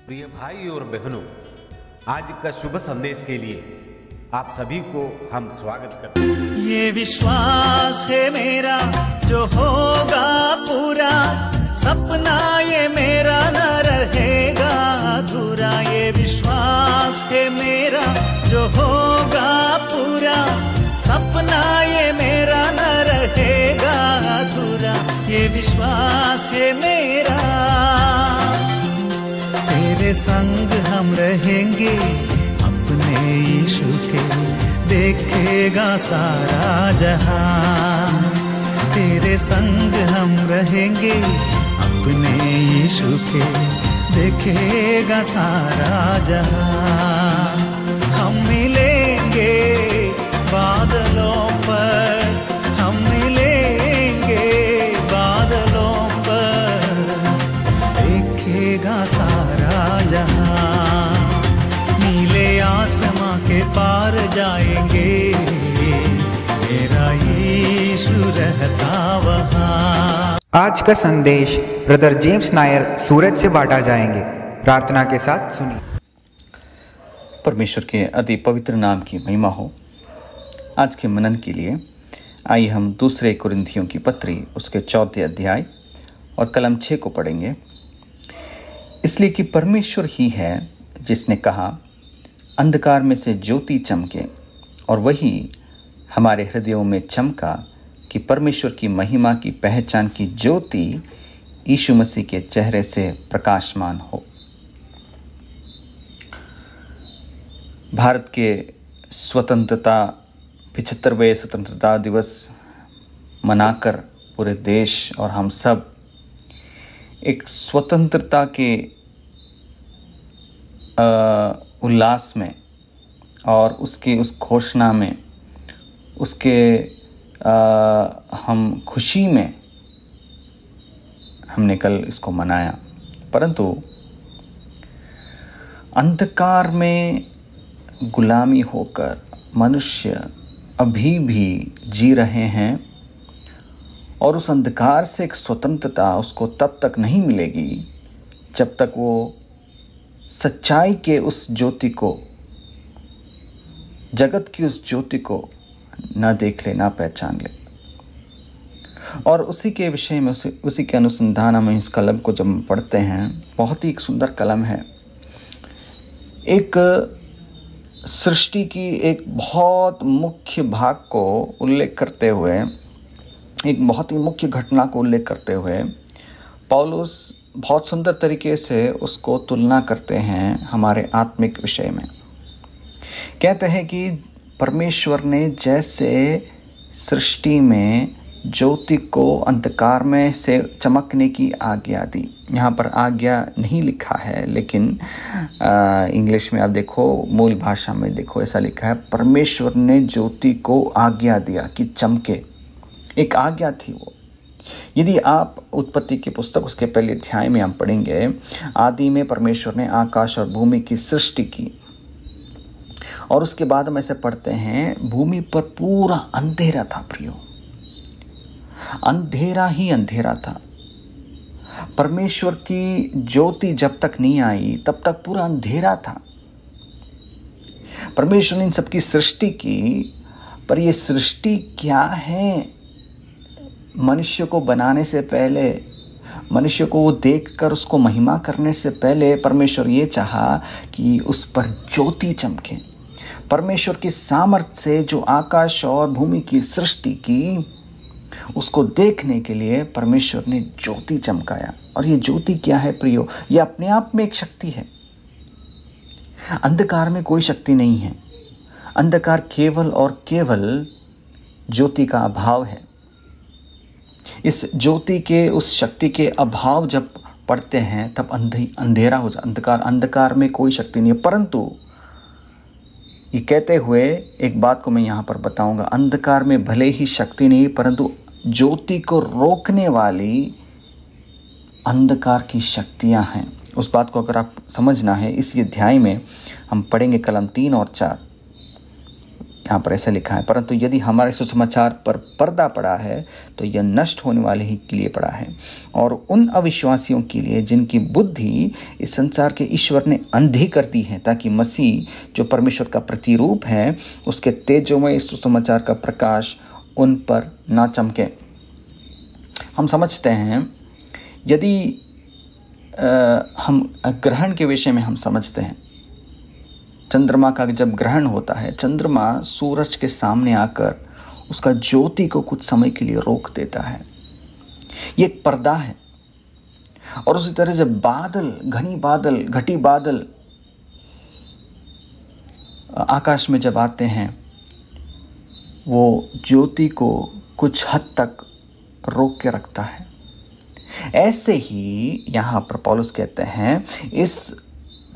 प्रिय भाई और बहनों, आज का शुभ संदेश के लिए आप सभी को हम स्वागत करते हैं। ये विश्वास है मेरा जो होगा पूरा, सपना ये मेरा न रहेगा अधूरा। ये विश्वास है मेरा जो होगा पूरा, सपना ये मेरा न रहेगा अधूरा। ये विश्वास है मेरा, तेरे संग हम रहेंगे अपने यीशु के, देखेगा सारा जहां। तेरे संग हम रहेंगे अपने यीशु के, देखेगा सारा जहां। हम मिलेंगे बादलों पर, हम मिलेंगे बादलों पर, देखेगा सारा जहां। नीले आसमां के पार जाएंगे, मेरा यीशु रहता वहां। आज का संदेश ब्रदर जेम्स नायर सूरत से बांटा जाएंगे। प्रार्थना के साथ सुनिए। परमेश्वर के अति पवित्र नाम की महिमा हो। आज के मनन के लिए आइए हम दूसरे कुरिन्थियों की पत्री उसके 4 अध्याय और कलम 6 को पढ़ेंगे। इसलिए कि परमेश्वर ही है जिसने कहा, अंधकार में से ज्योति चमके, और वही हमारे हृदयों में चमका कि परमेश्वर की महिमा की पहचान की ज्योति यीशु मसीह के चेहरे से प्रकाशमान हो। भारत के स्वतंत्रता 75वें स्वतंत्रता दिवस मनाकर पूरे देश और हम सब एक स्वतंत्रता के उल्लास में और उसकी उस घोषणा में, उसके हम खुशी में हमने कल इसको मनाया। परंतु अंधकार में गुलामी होकर मनुष्य अभी भी जी रहे हैं, और उस अंधकार से एक स्वतंत्रता उसको तब तक नहीं मिलेगी जब तक वो सच्चाई के उस ज्योति को, जगत की उस ज्योति को ना देख ले, ना पहचान ले। और उसी के विषय में, उसी के अनुसंधान में इस कलम को जब पढ़ते हैं, बहुत ही एक सुंदर कलम है। एक सृष्टि की एक बहुत मुख्य भाग को उल्लेख करते हुए, एक बहुत ही मुख्य घटना को उल्लेख करते हुए पौलुस बहुत सुंदर तरीके से उसको तुलना करते हैं हमारे आत्मिक विषय में। कहते हैं कि परमेश्वर ने जैसे सृष्टि में ज्योति को अंधकार में से चमकने की आज्ञा दी। यहाँ पर आज्ञा नहीं लिखा है, लेकिन इंग्लिश में आप देखो, मूल भाषा में देखो, ऐसा लिखा है, परमेश्वर ने ज्योति को आज्ञा दिया कि चमके। एक आज्ञा थी वो। यदि आप उत्पत्ति की पुस्तक उसके पहले अध्याय में हम पढ़ेंगे, आदि में परमेश्वर ने आकाश और भूमि की सृष्टि की, और उसके बाद हम ऐसे पढ़ते हैं, भूमि पर पूरा अंधेरा था। प्रियो, अंधेरा ही अंधेरा था। परमेश्वर की ज्योति जब तक नहीं आई तब तक पूरा अंधेरा था। परमेश्वर ने इन सबकी सृष्टि की, पर यह सृष्टि क्या है? मनुष्य को बनाने से पहले, मनुष्य को वो देखकर उसको महिमा करने से पहले परमेश्वर ये चाहा कि उस पर ज्योति चमके। परमेश्वर की सामर्थ्य से जो आकाश और भूमि की सृष्टि की, उसको देखने के लिए परमेश्वर ने ज्योति चमकाया। और ये ज्योति क्या है प्रियो? ये अपने आप में एक शक्ति है। अंधकार में कोई शक्ति नहीं है। अंधकार केवल और केवल ज्योति का अभाव है। इस ज्योति के, उस शक्ति के अभाव जब पड़ते हैं तब अंधेरा हो जाता। अंधकार में कोई शक्ति नहीं है। परंतु ये कहते हुए एक बात को मैं यहाँ पर बताऊंगा, अंधकार में भले ही शक्ति नहीं, परंतु ज्योति को रोकने वाली अंधकार की शक्तियाँ हैं। उस बात को अगर आप समझना है, इसी अध्याय में हम पढ़ेंगे कलम 3 और 4। यहाँ पर ऐसा लिखा है, परंतु यदि हमारे सुसमाचार पर पर्दा पड़ा है तो यह नष्ट होने वाले ही के लिए पड़ा है, और उन अविश्वासियों के लिए जिनकी बुद्धि इस संसार के ईश्वर ने अंधी कर दी है, ताकि मसीह जो परमेश्वर का प्रतिरूप है उसके तेजोमय सुसमाचार का प्रकाश उन पर ना चमके। हम समझते हैं, यदि हम ग्रहण के विषय में हम समझते हैं, चंद्रमा का जब ग्रहण होता है, चंद्रमा सूरज के सामने आकर उसका ज्योति को कुछ समय के लिए रोक देता है। ये एक पर्दा है। और उसी तरह जब घटी बादल आकाश में जब आते हैं, वो ज्योति को कुछ हद तक रोक के रखता है। ऐसे ही यहाँ पर पौलुस कहते हैं, इस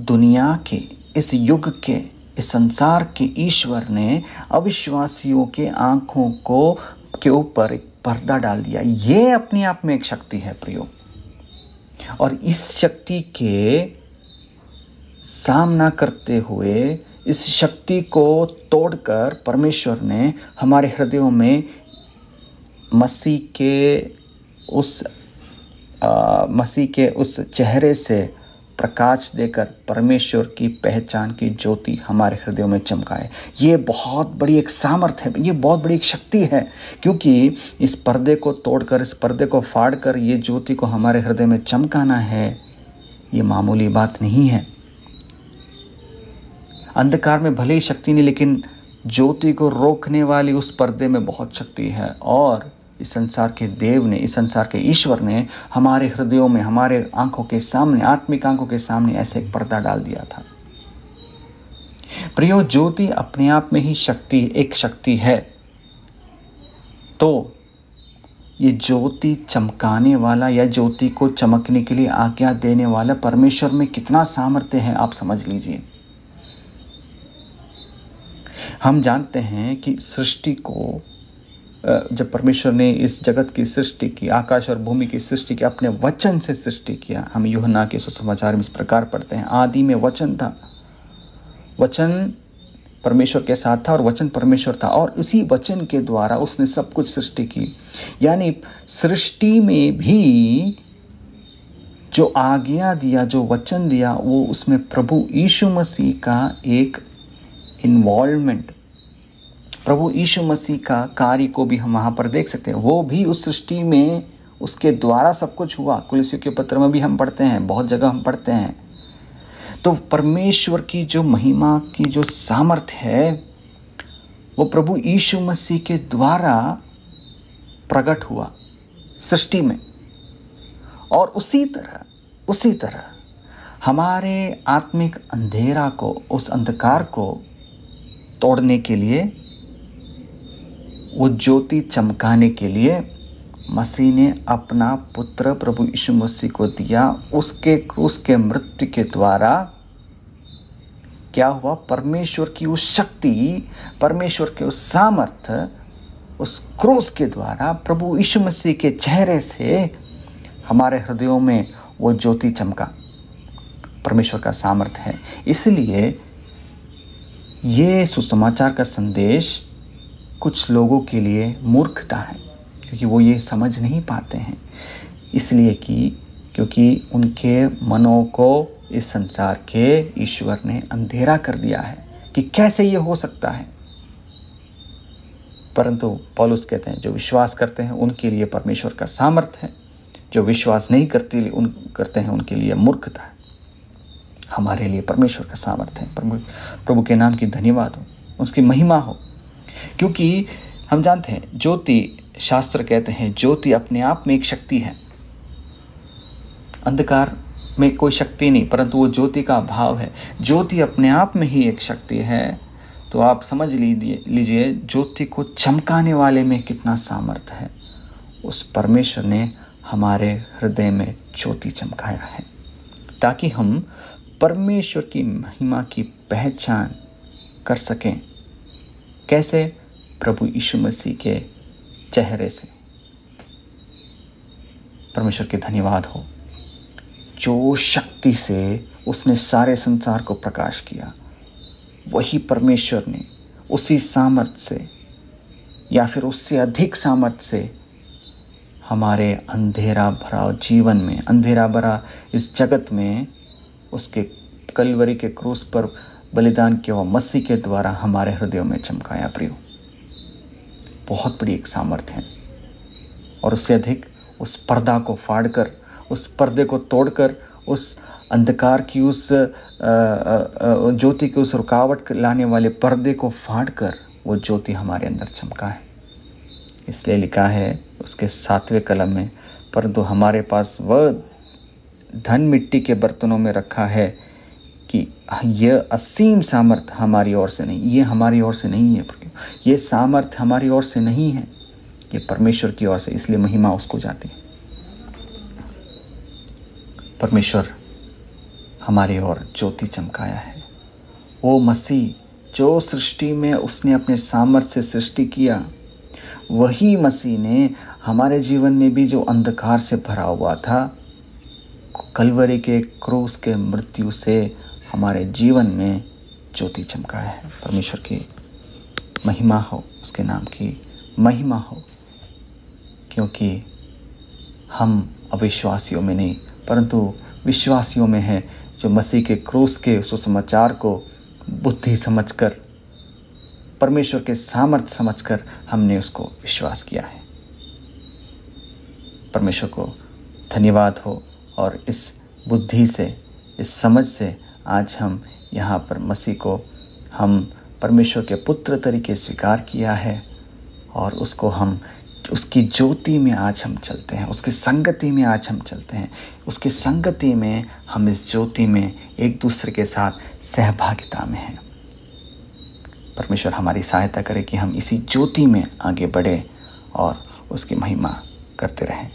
दुनिया के, इस युग के, इस संसार के ईश्वर ने अविश्वासियों के आंखों के ऊपर एक पर्दा डाल दिया। ये अपने आप में एक शक्ति है प्रियो, और इस शक्ति के सामना करते हुए, इस शक्ति को तोड़कर परमेश्वर ने हमारे हृदयों में मसीह के उस चेहरे से प्रकाश देकर परमेश्वर की पहचान की ज्योति हमारे हृदयों में चमकाए। ये बहुत बड़ी एक सामर्थ्य है, ये बहुत बड़ी एक शक्ति है, क्योंकि इस पर्दे को तोड़कर, इस पर्दे को फाड़कर ये ज्योति को हमारे हृदय में चमकाना है, ये मामूली बात नहीं है। अंधकार में भले ही शक्ति नहीं, लेकिन ज्योति को रोकने वाली उस पर्दे में बहुत शक्ति है। और इस संसार के देव ने, इस संसार के ईश्वर ने हमारे हृदयों में, हमारे आंखों के सामने, आत्मिक आंखों के सामने ऐसे एक पर्दा डाल दिया था। प्रियो, ज्योति अपने आप में ही एक शक्ति है। तो ये ज्योति चमकाने वाला या ज्योति को चमकने के लिए आज्ञा देने वाला परमेश्वर में कितना सामर्थ्य है, आप समझ लीजिए। हम जानते हैं कि सृष्टि को, जब परमेश्वर ने इस जगत की सृष्टि की, आकाश और भूमि की सृष्टि की, अपने वचन से सृष्टि किया। हम यूहन्ना के सुसमाचार में इस प्रकार पढ़ते हैं, आदि में वचन था, वचन परमेश्वर के साथ था और वचन परमेश्वर था, और उसी वचन के द्वारा उसने सब कुछ सृष्टि की। यानी सृष्टि में भी जो आज्ञा दिया, जो वचन दिया, वो उसमें प्रभु यीशु मसीह का एक इन्वॉल्वमेंट, प्रभु यीशु मसीह का कार्य को भी हम वहाँ पर देख सकते हैं। वो भी उस सृष्टि में उसके द्वारा सब कुछ हुआ। कुलुस्सियों के पत्र में भी हम पढ़ते हैं, बहुत जगह हम पढ़ते हैं। तो परमेश्वर की जो महिमा की जो सामर्थ्य है, वो प्रभु यीशु मसीह के द्वारा प्रकट हुआ सृष्टि में। और उसी तरह हमारे आत्मिक अंधेरा को, उस अंधकार को तोड़ने के लिए, वो ज्योति चमकाने के लिए मसीह ने अपना पुत्र प्रभु यीशु मसीह को दिया। उसके क्रूस के मृत्यु के द्वारा क्या हुआ? परमेश्वर की उस शक्ति, परमेश्वर के उस सामर्थ्य, उस क्रूस के द्वारा प्रभु यीशु मसीह के चेहरे से हमारे हृदयों में वो ज्योति चमका। परमेश्वर का सामर्थ्य है। इसलिए ये सुसमाचार का संदेश कुछ लोगों के लिए मूर्खता है, क्योंकि वो ये समझ नहीं पाते हैं। इसलिए क्योंकि उनके मनों को इस संसार के ईश्वर ने अंधेरा कर दिया है कि कैसे ये हो सकता है। परंतु पौलुस कहते हैं, जो विश्वास करते हैं उनके लिए परमेश्वर का सामर्थ्य है, जो विश्वास नहीं करते हैं उनके लिए मूर्खता है। हमारे लिए परमेश्वर का सामर्थ्य है। प्रभु के नाम की धन्यवाद हो, उसकी महिमा हो। क्योंकि हम जानते हैं, ज्योति, शास्त्र कहते हैं ज्योति अपने आप में एक शक्ति है। अंधकार में कोई शक्ति नहीं, परंतु वो ज्योति का अभाव है। ज्योति अपने आप में ही एक शक्ति है। तो आप समझ लीजिए ज्योति को चमकाने वाले में कितना सामर्थ्य है। उस परमेश्वर ने हमारे हृदय में ज्योति चमकाया है, ताकि हम परमेश्वर की महिमा की पहचान कर सकें। कैसे? प्रभु यीशु मसीह के चेहरे से। परमेश्वर की धन्यवाद हो, जो शक्ति से उसने सारे संसार को प्रकाश किया, वही परमेश्वर ने उसी सामर्थ्य से या फिर उससे अधिक सामर्थ्य से हमारे अंधेरा भरा जीवन में, अंधेरा भरा इस जगत में उसके कलवरी के क्रूस पर बलिदान किया हुआ मसीह के द्वारा हमारे हृदयों में चमकाया। प्रियो, बहुत बड़ी एक सामर्थ्य है। और उससे अधिक उस पर्दा को फाड़कर, उस पर्दे को तोड़कर, उस अंधकार की उस ज्योति की उस रुकावट लाने वाले पर्दे को फाड़कर वो ज्योति हमारे अंदर चमका है। इसलिए लिखा है उसके 7वें कलम में, परंतु हमारे पास वह धन मिट्टी के बर्तनों में रखा है कि यह असीम सामर्थ्य हमारी ओर से नहीं, ये हमारी ओर से नहीं है, ये सामर्थ्य हमारी ओर से नहीं है, ये परमेश्वर की ओर से, इसलिए महिमा उसको जाती है। परमेश्वर हमारी ओर ज्योति चमकाया है। वो मसीह जो सृष्टि में उसने अपने सामर्थ्य से सृष्टि किया, वही मसीह ने हमारे जीवन में भी जो अंधकार से भरा हुआ था, कलवरी के क्रूस के मृत्यु से हमारे जीवन में ज्योति चमकाया है। परमेश्वर की महिमा हो, उसके नाम की महिमा हो, क्योंकि हम अविश्वासियों में नहीं परंतु विश्वासियों में है, जो मसीह के क्रूस के सुसमाचार को बुद्धि समझकर, परमेश्वर के सामर्थ्य समझकर हमने उसको विश्वास किया है। परमेश्वर को धन्यवाद हो। और इस बुद्धि से, इस समझ से आज हम यहाँ पर मसीह को हम परमेश्वर के पुत्र तरीके स्वीकार किया है और उसको हम उसकी ज्योति में आज हम चलते हैं, उसकी संगति में आज हम चलते हैं। उसकी संगति में हम इस ज्योति में एक दूसरे के साथ सहभागिता में हैं। परमेश्वर हमारी सहायता करे कि हम इसी ज्योति में आगे बढ़े और उसकी महिमा करते रहें।